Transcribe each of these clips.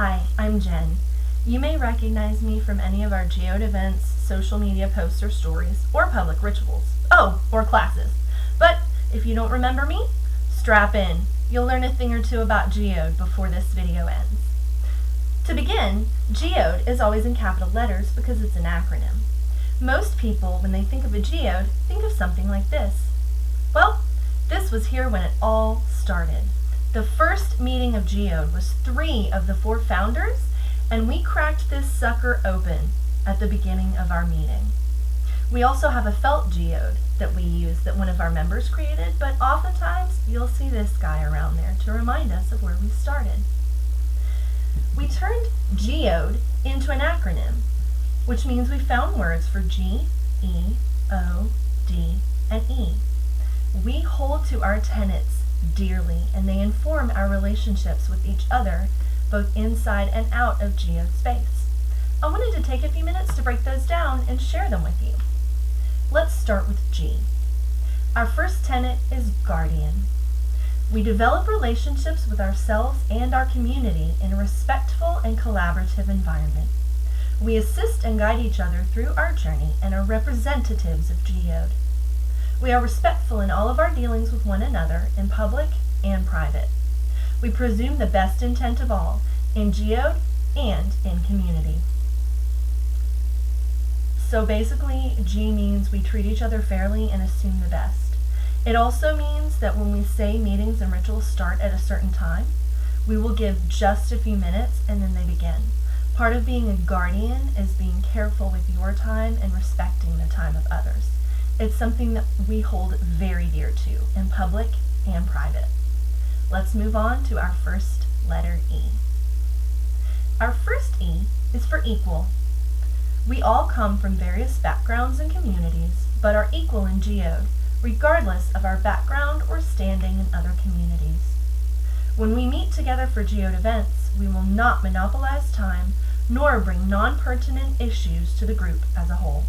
Hi, I'm Jen. You may recognize me from any of our GEODE events, social media posts or stories, or public rituals. Oh, or classes. But if you don't remember me, strap in. You'll learn a thing or two about GEODE before this video ends. To begin, GEODE is always in capital letters because it's an acronym. Most people, when they think of a GEODE, think of something like this. Well, this was here when it all started. The first meeting of GEODE was 3 of the 4 founders, and we cracked this sucker open at the beginning of our meeting. We also have a felt GEODE that we use that one of our members created, but oftentimes you'll see this guy around there to remind us of where we started. We turned GEODE into an acronym, which means we found words for G, E, O, D, and E. We hold to our tenets dearly, and they inform our relationships with each other, both inside and out of GEODE space. I wanted to take a few minutes to break those down and share them with you. Let's start with G. Our first tenet is guardian. We develop relationships with ourselves and our community in a respectful and collaborative environment. We assist and guide each other through our journey and are representatives of GEODE. We are respectful in all of our dealings with one another, in public and private. We presume the best intent of all, in GEODE and in community. So basically, G means we treat each other fairly and assume the best. It also means that when we say meetings and rituals start at a certain time, we will give just a few minutes and then they begin. Part of being a guardian is being careful with your time and respecting the time of others. It's something that we hold very dear to in public and private. Let's move on to our first letter E. Our first E is for equal. We all come from various backgrounds and communities, but are equal in GEODE, regardless of our background or standing in other communities. When we meet together for GEODE events, we will not monopolize time, nor bring non-pertinent issues to the group as a whole.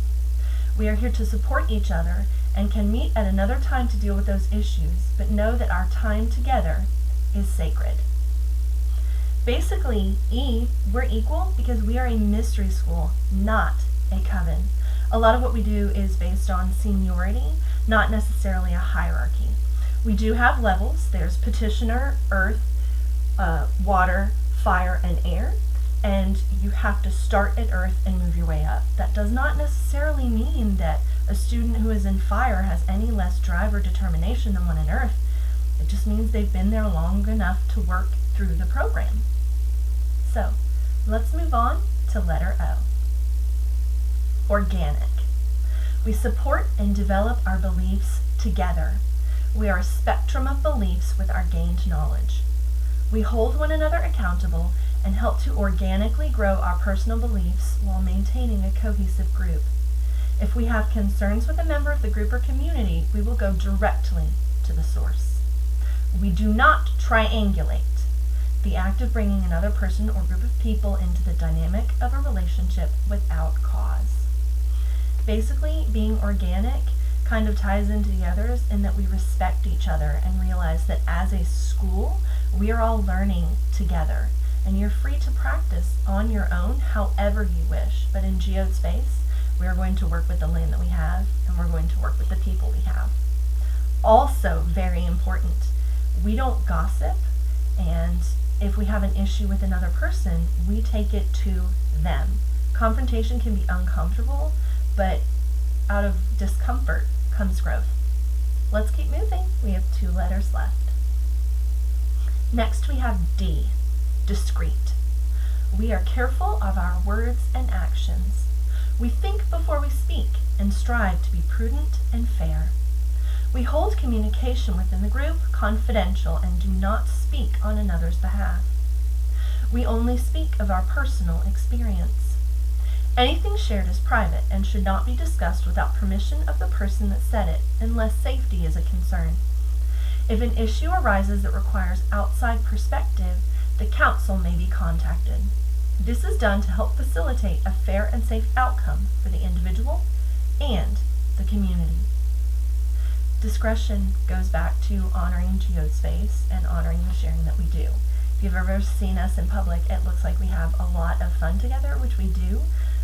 We are here to support each other and can meet at another time to deal with those issues, but know that our time together is sacred. Basically, E, we're equal because we are a mystery school, not a coven. A lot of what we do is based on seniority, not necessarily a hierarchy. We do have levels. There's petitioner, earth, water, fire, and air. And you have to start at earth and move your way up. That does not necessarily mean that a student who is in fire has any less drive or determination than one in earth. It just means they've been there long enough to work through the program. So, let's move on to letter O. Organic. We support and develop our beliefs together. We are a spectrum of beliefs with our gained knowledge. We hold one another accountable and help to organically grow our personal beliefs while maintaining a cohesive group. If we have concerns with a member of the group or community, we will go directly to the source. We do not triangulate, the act of bringing another person or group of people into the dynamic of a relationship without cause. Basically, being organic kind of ties into the others in that we respect each other and realize that as a school, we are all learning together. And you're free to practice on your own however you wish. But in GEODE space, we are going to work with the land that we have, and we're going to work with the people we have. Also, very important, we don't gossip, and if we have an issue with another person, we take it to them. Confrontation can be uncomfortable, but out of discomfort comes growth. Let's keep moving. We have 2 letters left. Next we have D. Discreet. We are careful of our words and actions. We think before we speak and strive to be prudent and fair. We hold communication within the group confidential and do not speak on another's behalf. We only speak of our personal experience. Anything shared is private and should not be discussed without permission of the person that said it, unless safety is a concern. If an issue arises that requires outside perspective, the council may be contacted. This is done to help facilitate a fair and safe outcome for the individual and the community. Discretion goes back to honoring GEODE space and honoring the sharing that we do. If you've ever seen us in public, it looks like we have a lot of fun together, which we do,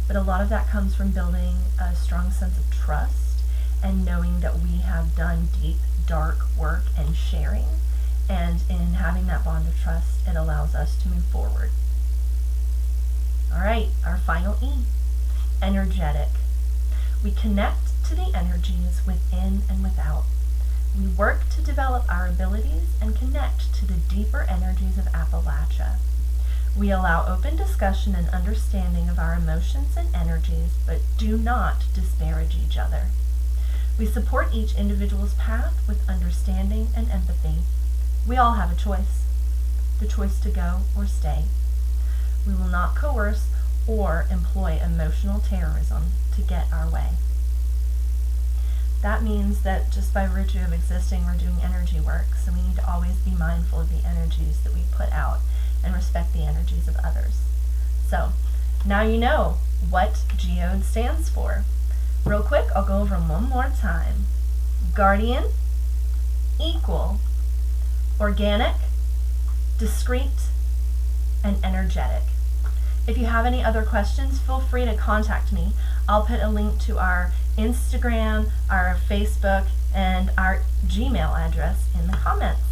but a lot of that comes from building a strong sense of trust and knowing that we have done deep, dark work and sharing. And in having that bond of trust, it allows us to move forward. All right, our final E, energetic. We connect to the energies within and without. We work to develop our abilities and connect to the deeper energies of Appalachia. We allow open discussion and understanding of our emotions and energies, but do not disparage each other. We support each individual's path with understanding and empathy. We all have a choice, the choice to go or stay. We will not coerce or employ emotional terrorism to get our way. That means that just by virtue of existing, we're doing energy work, so we need to always be mindful of the energies that we put out and respect the energies of others. So, now you know what GEODE stands for. Real quick, I'll go over them one more time. Guardian, equal, organic, discrete, and energetic. If you have any other questions, feel free to contact me. I'll put a link to our Instagram, our Facebook, and our Gmail address in the comments.